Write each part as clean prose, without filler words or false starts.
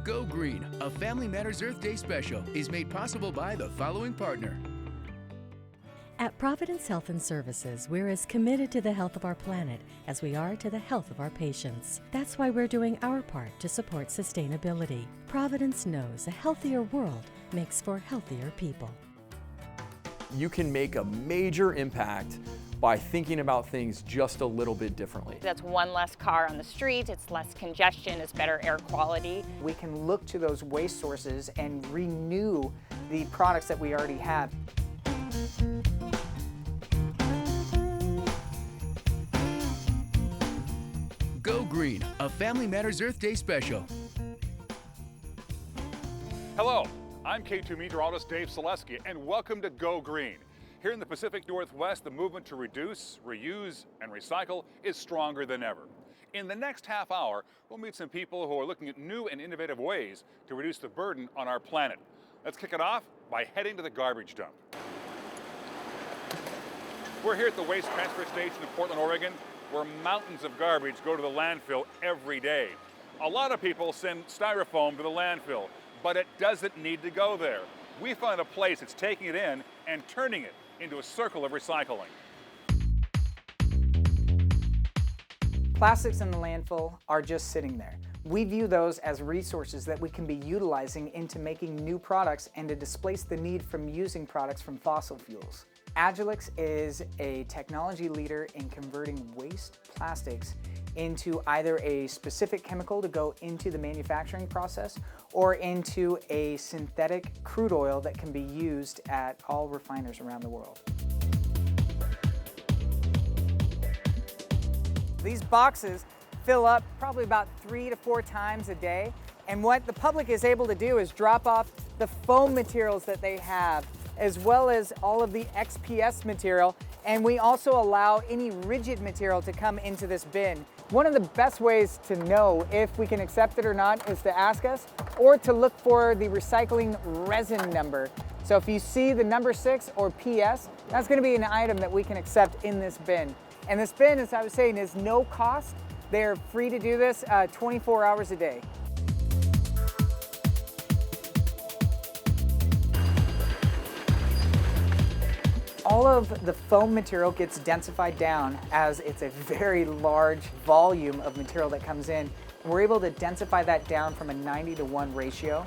Go Green, a Family Matters Earth Day special, is made possible by the following partner. At Providence Health and Services, we're as committed to the health of our planet as we are to the health of our patients. That's why we're doing our part to support sustainability. Providence knows a healthier world makes for healthier people. You can make a major impact by thinking about things just a little bit differently. That's one less car on the street, it's less congestion, it's better air quality. We can look to those waste sources and renew the products that we already have. Go Green, a Family Matters Earth Day special. Hello, I'm KATU meteorologist Dave Selesky, and welcome to Go Green. Here in the Pacific Northwest, the movement to reduce, reuse, and recycle is stronger than ever. In the next half hour, we'll meet some people who are looking at new and innovative ways to reduce the burden on our planet. Let's kick it off by heading to the garbage dump. We're here at the Waste Transfer Station in Portland, Oregon, where mountains of garbage go to the landfill every day. A lot of people send styrofoam to the landfill, but it doesn't need to go there. We found a place that's taking it in and turning it into a circle of recycling. Plastics in the landfill are just sitting there. We view those as resources that we can be utilizing into making new products and to displace the need from using products from fossil fuels. Agilix is a technology leader in converting waste plastics into either a specific chemical to go into the manufacturing process or into a synthetic crude oil that can be used at all refiners around the world. These boxes fill up probably about 3 to 4 times a day, and what the public is able to do is drop off the foam materials that they have, as well as all of the XPS material, and we also allow any rigid material to come into this bin. One of the best ways to know if we can accept it or not is to ask us, or to look for the recycling resin number. So if you see the number 6 or PS, that's going to be an item that we can accept in this bin. And this bin, as I was saying, is no cost. They're free to do this 24 hours a day. All of the foam material gets densified down as it's a very large volume of material that comes in. We're able to densify that down from a 90-to-1 ratio.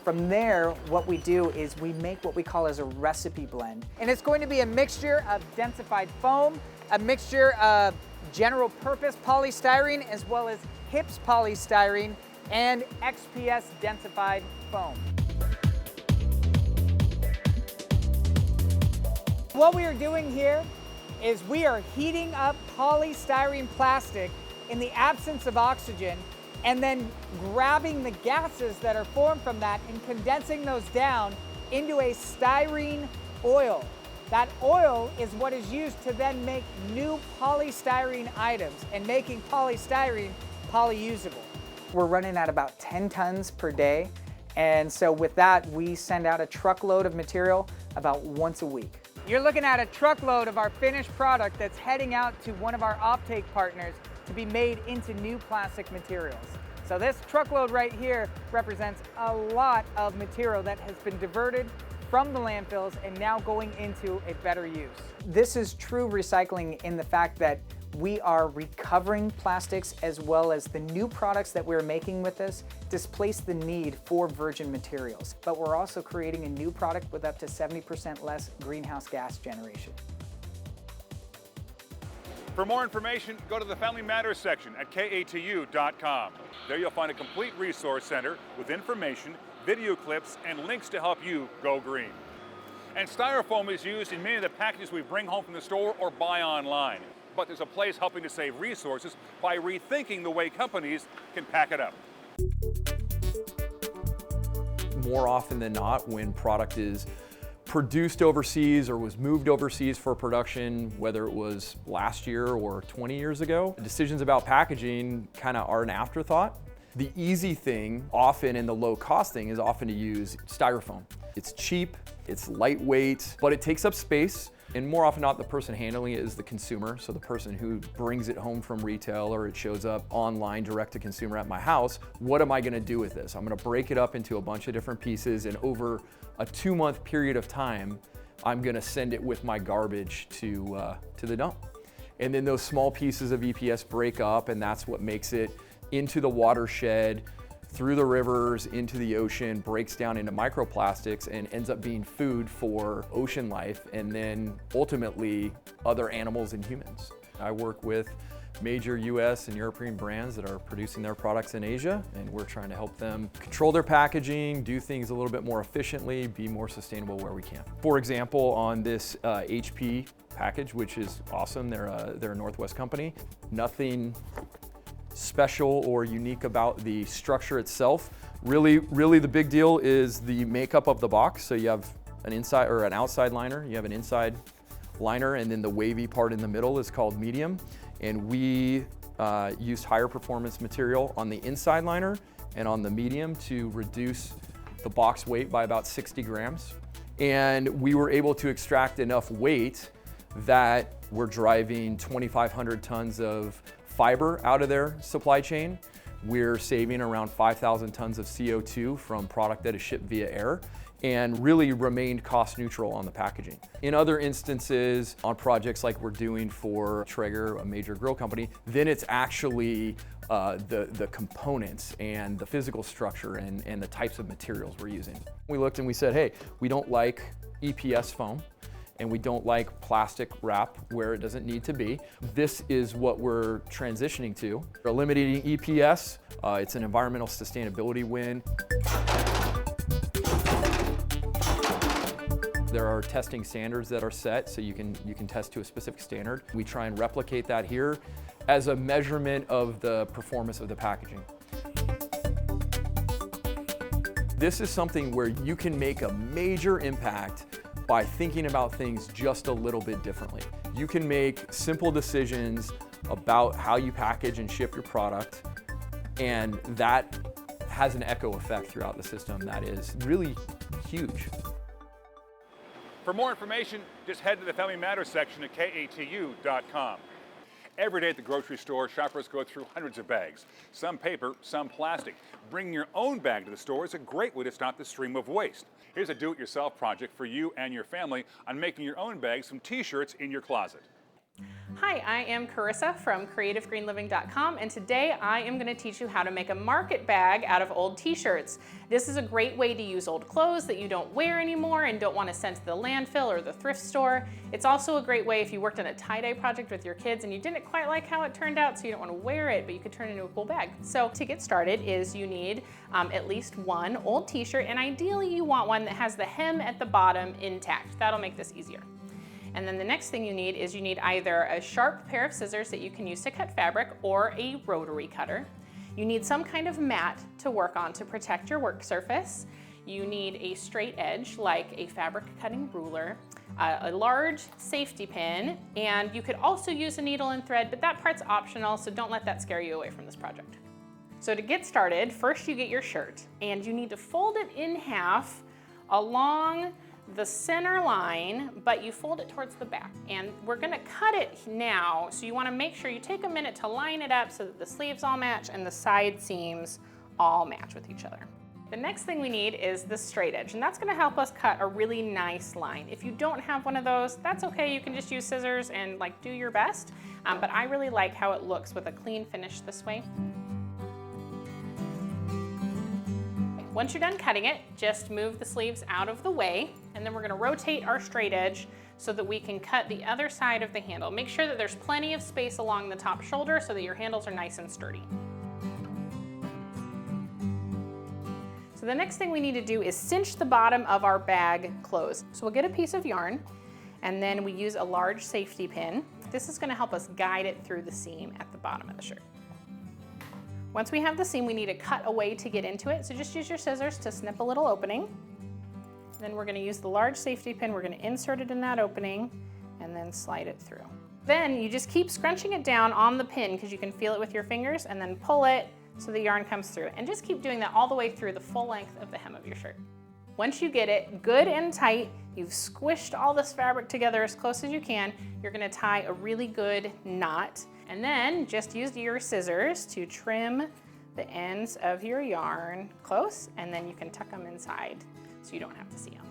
From there, what we do is we make what we call as a recipe blend. And it's going to be a mixture of densified foam, a mixture of general purpose polystyrene, as well as HIPS polystyrene and XPS densified foam. What we are doing here is we are heating up polystyrene plastic in the absence of oxygen and then grabbing the gases that are formed from that and condensing those down into a styrene oil. That oil is what is used to then make new polystyrene items and making polystyrene polyusable. We're running at about 10 tons per day, and so with that we send out a truckload of material about once a week. You're looking at a truckload of our finished product that's heading out to one of our offtake partners to be made into new plastic materials. So this truckload right here represents a lot of material that has been diverted from the landfills and now going into a better use. This is true recycling in the fact that we are recovering plastics, as well as the new products that we're making with this displace the need for virgin materials. But we're also creating a new product with up to 70% less greenhouse gas generation. For more information, go to the Family Matters section at KATU.com. There you'll find a complete resource center with information, video clips, and links to help you go green. And styrofoam is used in many of the packages we bring home from the store or buy online. But there's a place helping to save resources by rethinking the way companies can pack it up. More often than not, when product is produced overseas or was moved overseas for production, whether it was last year or 20 years ago, decisions about packaging kind of are an afterthought. The easy thing, often, and the low cost thing, is often to use styrofoam. It's cheap, it's lightweight, but it takes up space. And more often than not, the person handling it is the consumer, so the person who brings it home from retail or it shows up online direct to consumer at my house. What am I gonna do with this? I'm gonna break it up into a bunch of different pieces, and over a 2-month period of time, I'm gonna send it with my garbage to the dump. And then those small pieces of EPS break up, and that's what makes it into the watershed, through the rivers, into the ocean, breaks down into microplastics, and ends up being food for ocean life, and then ultimately other animals and humans. I work with major US and European brands that are producing their products in Asia, and we're trying to help them control their packaging, do things a little bit more efficiently, be more sustainable where we can. For example, on this HP package, which is awesome, they're a Northwest company. Nothing special or unique about the structure itself. Really the big deal is the makeup of the box. So you have an inside or an outside liner, you have an inside liner, and then the wavy part in the middle is called medium. And we used higher performance material on the inside liner and on the medium to reduce the box weight by about 60 grams. And we were able to extract enough weight that we're driving 2,500 tons of fiber out of their supply chain. We're saving around 5,000 tons of CO2 from product that is shipped via air, and really remained cost neutral on the packaging. In other instances, on projects like we're doing for Traeger, a major grill company, then it's actually the components and the physical structure and the types of materials we're using. We looked and we said, hey, we don't like EPS foam, and we don't like plastic wrap where it doesn't need to be. This is what we're transitioning to. We're eliminating EPS. It's an environmental sustainability win. There are testing standards that are set, so you can test to a specific standard. We try and replicate that here as a measurement of the performance of the packaging. This is something where you can make a major impact by thinking about things just a little bit differently. You can make simple decisions about how you package and ship your product, and that has an echo effect throughout the system that is really huge. For more information, just head to the Family Matters section at KATU.com. Every day at the grocery store, shoppers go through hundreds of bags, some paper, some plastic. Bringing your own bag to the store is a great way to stop the stream of waste. Here's a do-it-yourself project for you and your family on making your own bags from t-shirts in your closet. Hi, I am Carissa from CreativeGreenLiving.com, and today I am going to teach you how to make a market bag out of old t-shirts. This is a great way to use old clothes that you don't wear anymore and don't want to send to the landfill or the thrift store. It's also a great way if you worked on a tie-dye project with your kids and you didn't quite like how it turned out, so you don't want to wear it, but you could turn it into a cool bag. So to get started is you need at least one old t-shirt, and ideally you want one that has the hem at the bottom intact. That'll make this easier. And then the next thing you need is you need either a sharp pair of scissors that you can use to cut fabric or a rotary cutter. You need some kind of mat to work on to protect your work surface. You need a straight edge like a fabric cutting ruler, a large safety pin, and you could also use a needle and thread, but that part's optional, so don't let that scare you away from this project. So to get started, first you get your shirt, and you need to fold it in half along the center line, but you fold it towards the back. And we're gonna cut it now, so you wanna make sure you take a minute to line it up so that the sleeves all match and the side seams all match with each other. The next thing we need is the straight edge, and that's gonna help us cut a really nice line. If you don't have one of those, that's okay, you can just use scissors and do your best, but I really like how it looks with a clean finish this way. Once you're done cutting it, just move the sleeves out of the way, and then we're gonna rotate our straight edge so that we can cut the other side of the handle. Make sure that there's plenty of space along the top shoulder so that your handles are nice and sturdy. So the next thing we need to do is cinch the bottom of our bag closed. So we'll get a piece of yarn, and then we use a large safety pin. This is gonna help us guide it through the seam at the bottom of the shirt. Once we have the seam, we need to cut away to get into it, so just use your scissors to snip a little opening. Then we're gonna use the large safety pin, we're gonna insert it in that opening, and then slide it through. Then you just keep scrunching it down on the pin because you can feel it with your fingers, and then pull it so the yarn comes through. And just keep doing that all the way through the full length of the hem of your shirt. Once you get it good and tight, you've squished all this fabric together as close as you can, you're gonna tie a really good knot. And then just use your scissors to trim the ends of your yarn close, and then you can tuck them inside so you don't have to see them.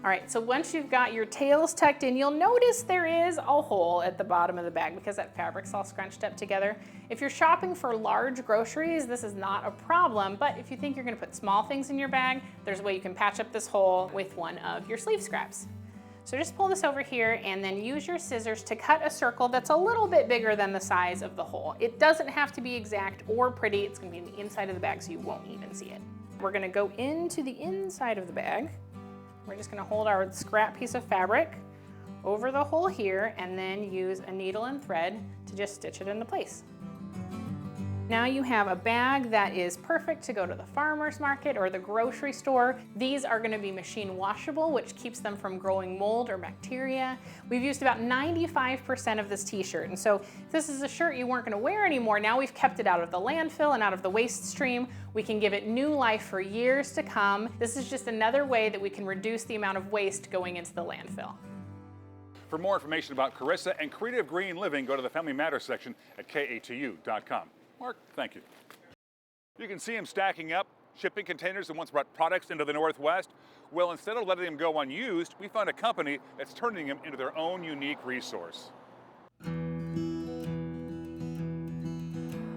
All right, so once you've got your tails tucked in, you'll notice there is a hole at the bottom of the bag because that fabric's all scrunched up together. If you're shopping for large groceries, this is not a problem, but if you think you're gonna put small things in your bag, there's a way you can patch up this hole with one of your sleeve scraps. So just pull this over here and then use your scissors to cut a circle that's a little bit bigger than the size of the hole. It doesn't have to be exact or pretty. It's gonna be in the inside of the bag so you won't even see it. We're gonna go into the inside of the bag. We're just gonna hold our scrap piece of fabric over the hole here and then use a needle and thread to just stitch it into place. Now you have a bag that is perfect to go to the farmer's market or the grocery store. These are gonna be machine washable, which keeps them from growing mold or bacteria. We've used about 95% of this t-shirt. And so if this is a shirt you weren't gonna wear anymore, now we've kept it out of the landfill and out of the waste stream. We can give it new life for years to come. This is just another way that we can reduce the amount of waste going into the landfill. For more information about Carissa and Creative Green Living, go to the Family Matters section at KATU.com. Mark, thank you. You can see him stacking up shipping containers that once brought products into the Northwest. Well, instead of letting them go unused, we found a company that's turning them into their own unique resource.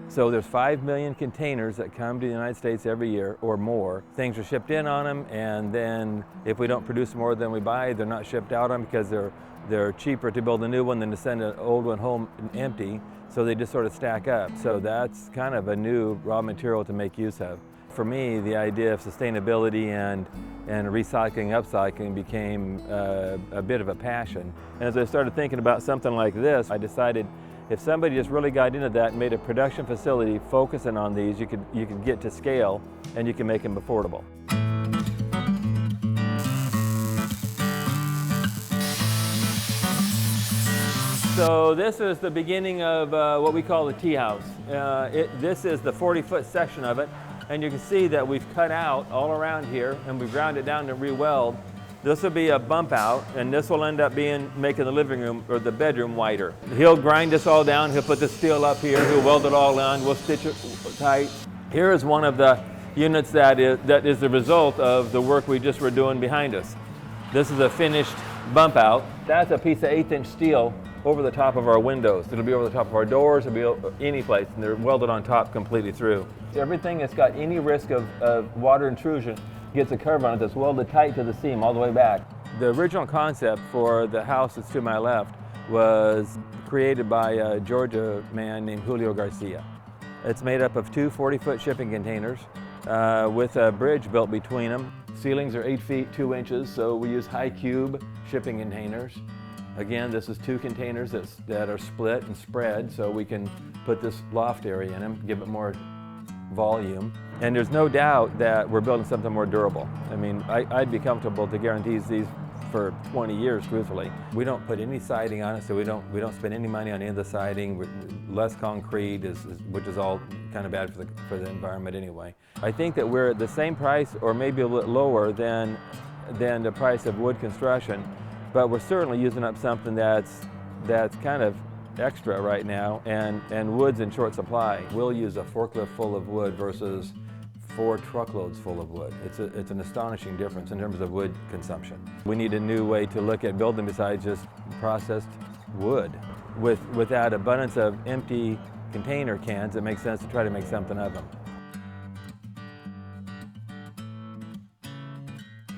So there's 5 million containers that come to the United States every year or more. Things are shipped in on them, and then if we don't produce more than we buy, they're not shipped out on because they're cheaper to build a new one than to send an old one home empty. So they just sort of stack up. So that's kind of a new raw material to make use of. For me, the idea of sustainability and recycling, upcycling became a bit of a passion. And as I started thinking about something like this, I decided if somebody just really got into that and made a production facility focusing on these, you could get to scale and you can make them affordable. So this is the beginning of what we call the tea house. This is the 40-foot section of it, and you can see that we've cut out all around here and we've ground it down to re-weld. This will be a bump out, and this will end up making the living room or the bedroom wider. He'll grind this all down, he'll put the steel up here, he'll weld it all on, we'll stitch it tight. Here is one of the units that is the result of the work we just were doing behind us. This is a finished bump out. That's a piece of 1/8-inch steel over the top of our windows. It'll be over the top of our doors, it'll be any place, and they're welded on top completely through. Everything that's got any risk of water intrusion gets a curve on it that's welded tight to the seam all the way back. The original concept for the house that's to my left was created by a Georgia man named Julio Garcia. It's made up of 2 40-foot shipping containers with a bridge built between them. Ceilings are 8 feet 2 inches, so we use high cube shipping containers. Again, this is 2 containers that are split and spread, so we can put this loft area in them, give it more volume. And there's no doubt that we're building something more durable. I mean, I'd be comfortable to guarantee these for 20 years, truthfully. We don't put any siding on it, so we don't spend any money on any of the siding. Less concrete, which is all kind of bad for the environment anyway. I think that we're at the same price, or maybe a little lower than the price of wood construction, but we're certainly using up something that's kind of extra right now, and wood's in short supply. We'll use a forklift full of wood versus 4 truckloads full of wood. It's an astonishing difference in terms of wood consumption. We need a new way to look at building besides just processed wood. With that abundance of empty container cans, it makes sense to try to make something of them.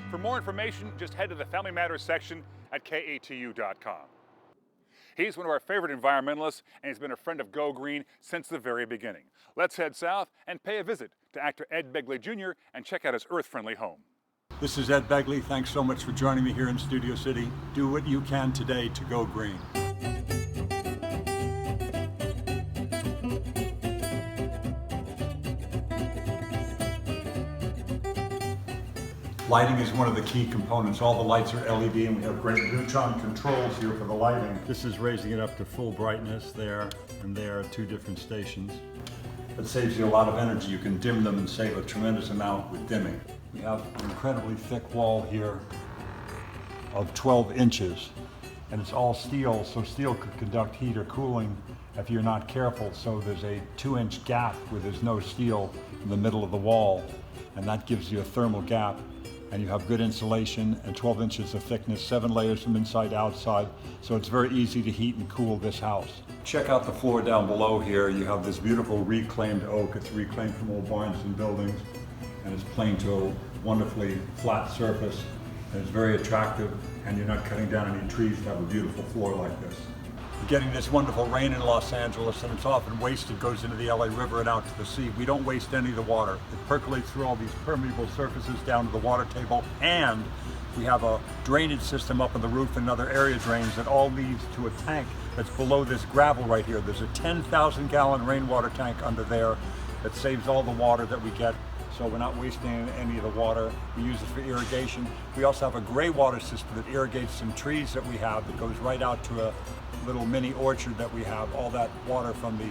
For more information, just head to the Family Matters section at KATU.com. He's one of our favorite environmentalists, and he's been a friend of Go Green since the very beginning. Let's head south and pay a visit to actor Ed Begley Jr. and check out his earth-friendly home. This is Ed Begley. Thanks so much for joining me here in Studio City. Do what you can today to go green. Lighting is one of the key components. All the lights are LED, and we have great neutron controls here for the lighting. This is raising it up to full brightness there and there, 2 different stations. It saves you a lot of energy. You can dim them and save a tremendous amount with dimming. We have an incredibly thick wall here of 12 inches, and it's all steel, so steel could conduct heat or cooling if you're not careful. So there's a 2-inch gap where there's no steel in the middle of the wall, and that gives you a thermal gap, and you have good insulation and 12 inches of thickness, 7 layers from inside to outside, so it's very easy to heat and cool this house. Check out the floor down below here. You have this beautiful reclaimed oak. It's reclaimed from old barns and buildings, and it's planed to a wonderfully flat surface, and it's very attractive, and you're not cutting down any trees to have a beautiful floor like this. You're getting this wonderful rain in Los Angeles, and it's often wasted, goes into the LA River and out to the sea. We don't waste any of the water. It percolates through all these permeable surfaces down to the water table, and we have a drainage system up on the roof and other area drains that all leads to a tank that's below this gravel right here. There's a 10,000 gallon rainwater tank under there that saves all the water that we get. So we're not wasting any of the water. We use it for irrigation. We also have a gray water system that irrigates some trees that we have that goes right out to a little mini orchard that we have. All that water from the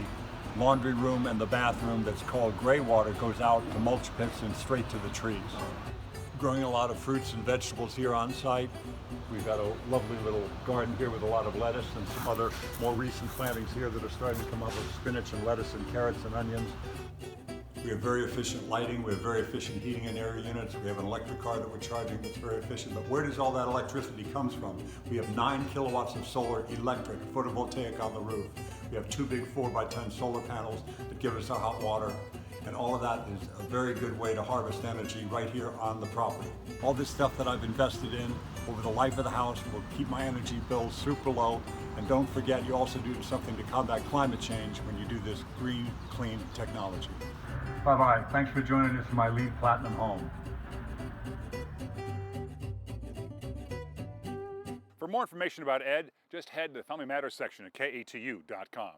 laundry room and the bathroom that's called gray water goes out to mulch pits and straight to the trees. Growing a lot of fruits and vegetables here on site. We've got a lovely little garden here with a lot of lettuce and some other more recent plantings here that are starting to come up with spinach and lettuce and carrots and onions. We have very efficient lighting, we have very efficient heating and air units, we have an electric car that we're charging that's very efficient, but where does all that electricity comes from? We have 9 kilowatts of solar electric, photovoltaic on the roof. We have 2 big 4x10 solar panels that give us our hot water, and all of that is a very good way to harvest energy right here on the property. All this stuff that I've invested in over the life of the house will keep my energy bills super low, and don't forget you also do something to combat climate change when you do this green, clean technology. Bye-bye. Thanks for joining us in my LEED Platinum home. For more information about Ed, just head to the Family Matters section at KATU.com.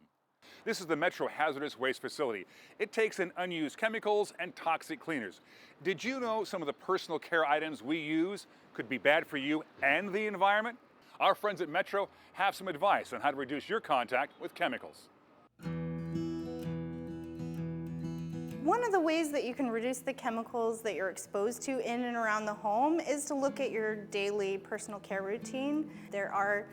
This is the Metro Hazardous Waste Facility. It takes in unused chemicals and toxic cleaners. Did you know some of the personal care items we use could be bad for you and the environment? Our friends at Metro have some advice on how to reduce your contact with chemicals. One of the ways that you can reduce the chemicals that you're exposed to in and around the home is to look at your daily personal care routine. There are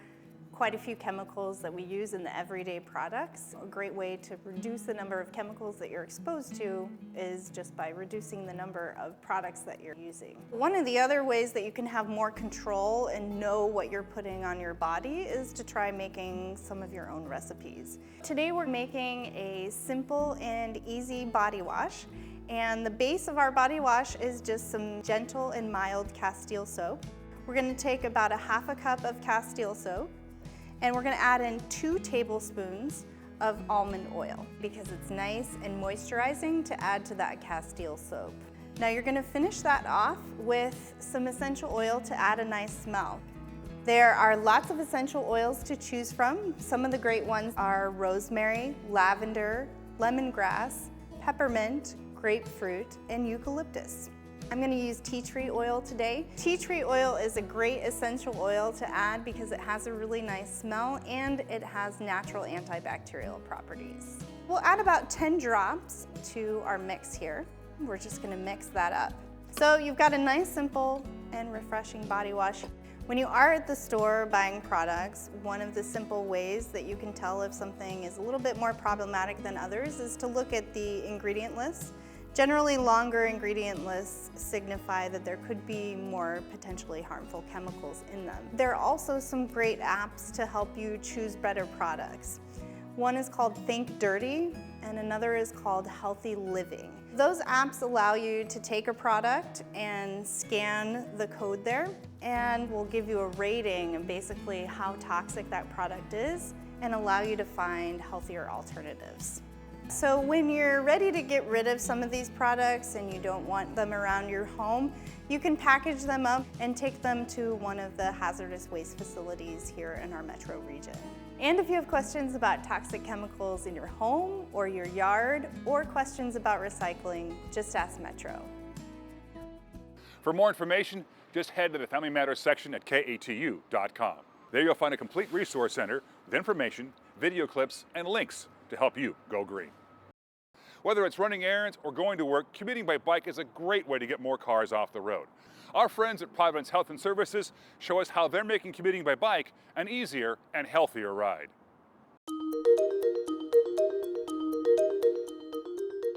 quite a few chemicals that we use in the everyday products. A great way to reduce the number of chemicals that you're exposed to is just by reducing the number of products that you're using. One of the other ways that you can have more control and know what you're putting on your body is to try making some of your own recipes. Today we're making a simple and easy body wash, and the base of our body wash is just some gentle and mild Castile soap. We're going to take about a ½ cup of Castile soap, and we're going to add in 2 tablespoons of almond oil because it's nice and moisturizing to add to that Castile soap. Now you're going to finish that off with some essential oil to add a nice smell. There are lots of essential oils to choose from. Some of the great ones are rosemary, lavender, lemongrass, peppermint, grapefruit, and eucalyptus. I'm going to use tea tree oil today. Tea tree oil is a great essential oil to add because it has a really nice smell and it has natural antibacterial properties. We'll add about 10 drops to our mix here. We're just going to mix that up. So you've got a nice, simple, and refreshing body wash. When you are at the store buying products, one of the simple ways that you can tell if something is a little bit more problematic than others is to look at the ingredient list. Generally, longer ingredient lists signify that there could be more potentially harmful chemicals in them. There are also some great apps to help you choose better products. One is called Think Dirty, and another is called Healthy Living. Those apps allow you to take a product and scan the code there, and will give you a rating of basically how toxic that product is, and allow you to find healthier alternatives. So when you're ready to get rid of some of these products and you don't want them around your home, you can package them up and take them to one of the hazardous waste facilities here in our metro region. And if you have questions about toxic chemicals in your home or your yard, or questions about recycling, just ask Metro. For more information, just head to the Family Matters section at KATU.com. There you'll find a complete resource center with information, video clips, and links to help you go green. Whether it's running errands or going to work, commuting by bike is a great way to get more cars off the road. Our friends at Providence Health and Services show us how they're making commuting by bike an easier and healthier ride.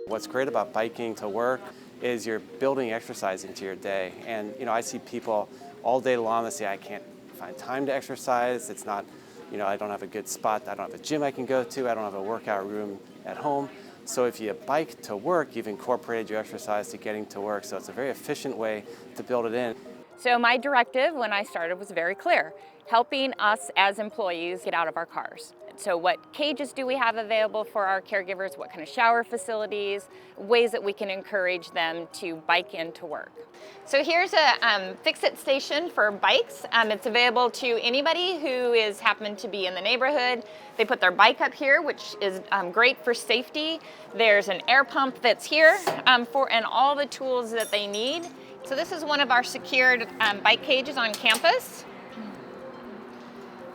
What's great about biking to work is you're building exercise into your day. And I see people all day long that say, I can't find time to exercise. It's not, I don't have a good spot. I don't have a gym I can go to. I don't have a workout room at home. So if you bike to work, you've incorporated your exercise to getting to work. So it's a very efficient way to build it in. So my directive when I started was very clear, helping us as employees get out of our cars. So what cages do we have available for our caregivers, what kind of shower facilities, ways that we can encourage them to bike into work. So here's a fix-it station for bikes. It's available to anybody who is happened to be in the neighborhood. They put their bike up here, which is great for safety. There's an air pump that's here and all the tools that they need. So this is one of our secured bike cages on campus.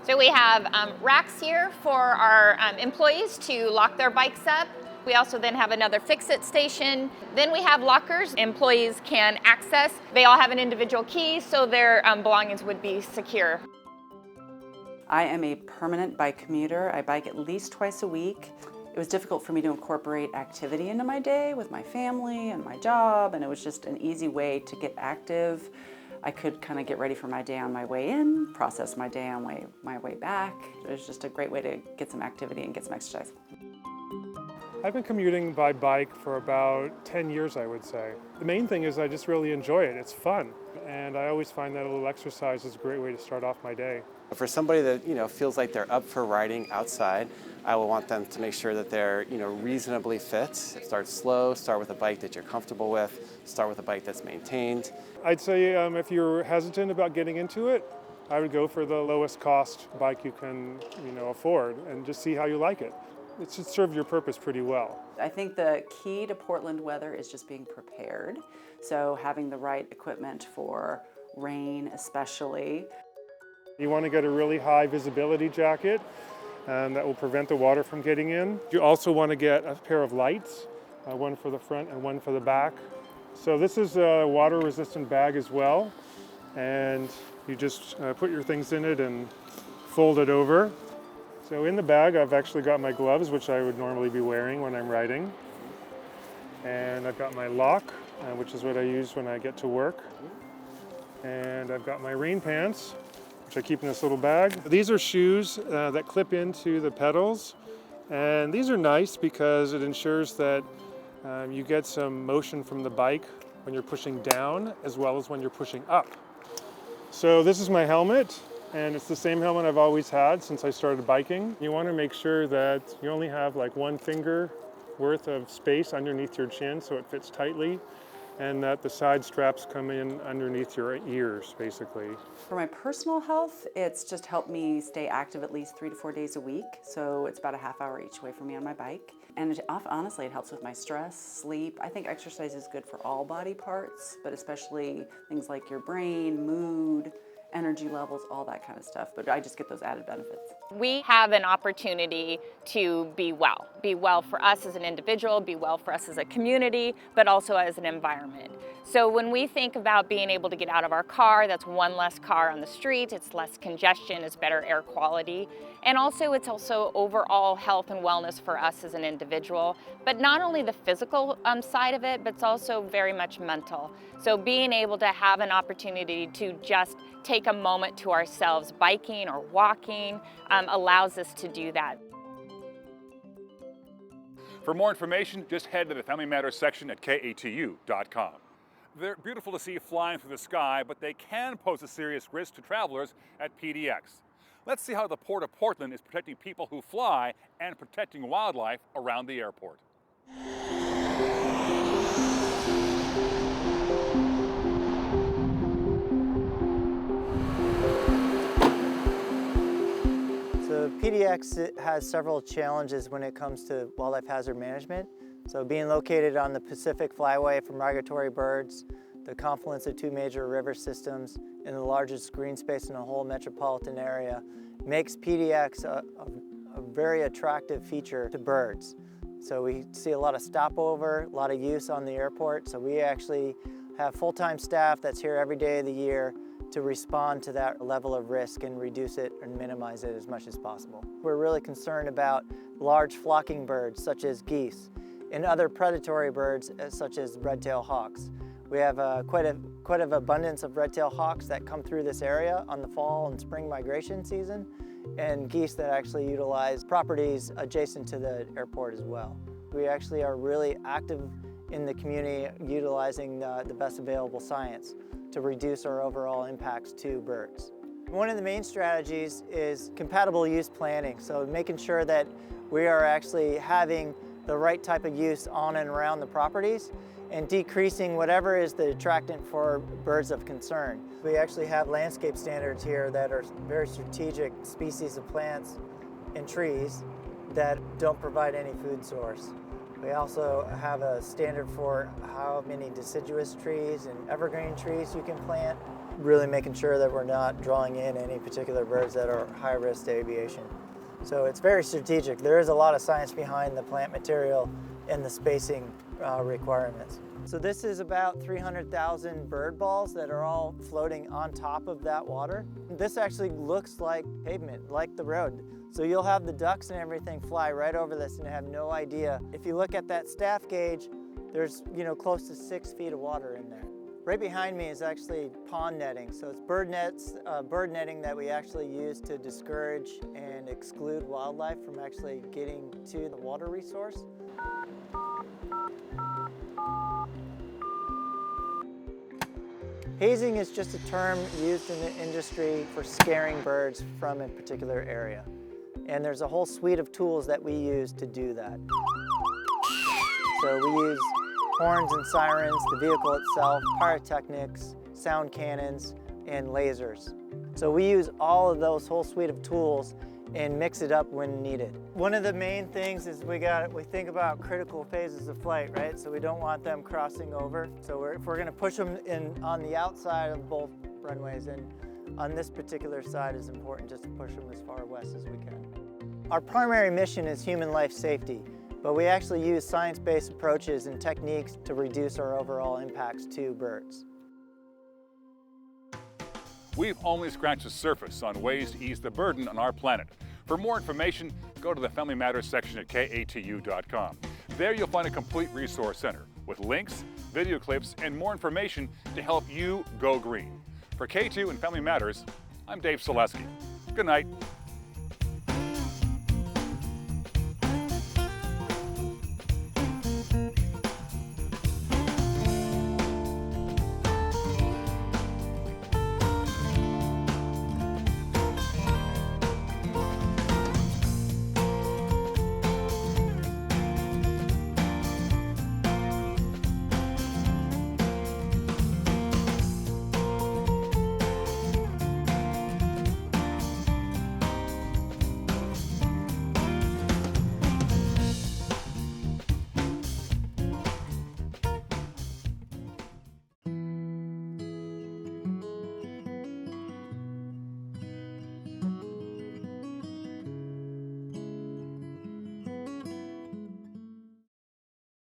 So we have racks here for our employees to lock their bikes up. We also then have another fix-it station. Then we have lockers employees can access. They all have an individual key, so their belongings would be secure. I am a permanent bike commuter. I bike at least twice a week. It was difficult for me to incorporate activity into my day with my family and my job, and it was just an easy way to get active. I could kind of get ready for my day on my way in, process my day on my way back. It was just a great way to get some activity and get some exercise. I've been commuting by bike for about 10 years, I would say. The main thing is I just really enjoy it. It's fun. And I always find that a little exercise is a great way to start off my day. For somebody that feels like they're up for riding outside, I will want them to make sure that they're reasonably fit. Start slow, start with a bike that you're comfortable with, start with a bike that's maintained. I'd say if you're hesitant about getting into it, I would go for the lowest cost bike you can afford and just see how you like it. It should serve your purpose pretty well. I think the key to Portland weather is just being prepared. So having the right equipment for rain especially. You want to get a really high visibility jacket that will prevent the water from getting in. You also want to get a pair of lights, one for the front and one for the back. So this is a water resistant bag as well. And you just put your things in it and fold it over. So in the bag I've actually got my gloves, which I would normally be wearing when I'm riding. And I've got my lock, which is what I use when I get to work. And I've got my rain pants, which I keep in this little bag. These are shoes that clip into the pedals. And these are nice because it ensures that you get some motion from the bike when you're pushing down as well as when you're pushing up. So this is my helmet, and it's the same helmet I've always had since I started biking. You want to make sure that you only have like one finger worth of space underneath your chin so it fits tightly, and that the side straps come in underneath your ears, basically. For my personal health, it's just helped me stay active at least 3 to 4 days a week. So it's about a half hour each way for me on my bike. And honestly, it helps with my stress, sleep. I think exercise is good for all body parts, but especially things like your brain, mood, energy levels, all that kind of stuff. But I just get those added benefits. We have an opportunity to be well for us as an individual, be well for us as a community, but also as an environment. So when we think about being able to get out of our car, that's one less car on the street, it's less congestion, it's better air quality, and also it's also overall health and wellness for us as an individual, but not only the physical side of it, but it's also very much mental. So being able to have an opportunity to just take a moment to ourselves, biking or walking, allows us to do that. For more information, just head to the Family Matters section at KATU.com. They're beautiful to see flying through the sky, but they can pose a serious risk to travelers at PDX. Let's see how the Port of Portland is protecting people who fly and protecting wildlife around the airport. So PDX has several challenges when it comes to wildlife hazard management. So being located on the Pacific Flyway for migratory birds, the confluence of two major river systems, and the largest green space in the whole metropolitan area makes PDX a very attractive feature to birds. So we see a lot of stopover, a lot of use on the airport. So we actually have full-time staff that's here every day of the year to respond to that level of risk and reduce it and minimize it as much as possible. We're really concerned about large flocking birds such as geese and other predatory birds such as red-tailed hawks. We have quite an abundance of red-tailed hawks that come through this area on the fall and spring migration season, and geese that actually utilize properties adjacent to the airport as well. We actually are really active in the community utilizing the best available science to reduce our overall impacts to birds. One of the main strategies is compatible use planning, so making sure that we are actually having the right type of use on and around the properties and decreasing whatever is the attractant for birds of concern. We actually have landscape standards here that are very strategic species of plants and trees that don't provide any food source. We also have a standard for how many deciduous trees and evergreen trees you can plant, really making sure that we're not drawing in any particular birds that are high risk to aviation. So it's very strategic. There is a lot of science behind the plant material and the spacing requirements. So this is about 300,000 bird balls that are all floating on top of that water. This actually looks like pavement, like the road. So you'll have the ducks and everything fly right over this and have no idea. If you look at that staff gauge, there's close to 6 feet of water in there. Right behind me is actually pond netting. So it's bird netting that we actually use to discourage and exclude wildlife from actually getting to the water resource. Hazing is just a term used in the industry for scaring birds from a particular area. And there's a whole suite of tools that we use to do that. So we use horns and sirens, the vehicle itself, pyrotechnics, sound cannons, and lasers. So we use all of those whole suite of tools and mix it up when needed. One of the main things is we think about critical phases of flight, right? So we don't want them crossing over. So if we're gonna push them in on the outside of both runways, and on this particular side is important just to push them as far west as we can. Our primary mission is human life safety, but we actually use science-based approaches and techniques to reduce our overall impacts to birds. We've only scratched the surface on ways to ease the burden on our planet. For more information, go to the Family Matters section at KATU.com. There you'll find a complete resource center with links, video clips, and more information to help you go green. For K2 and Family Matters, I'm Dave Selesky. Good night.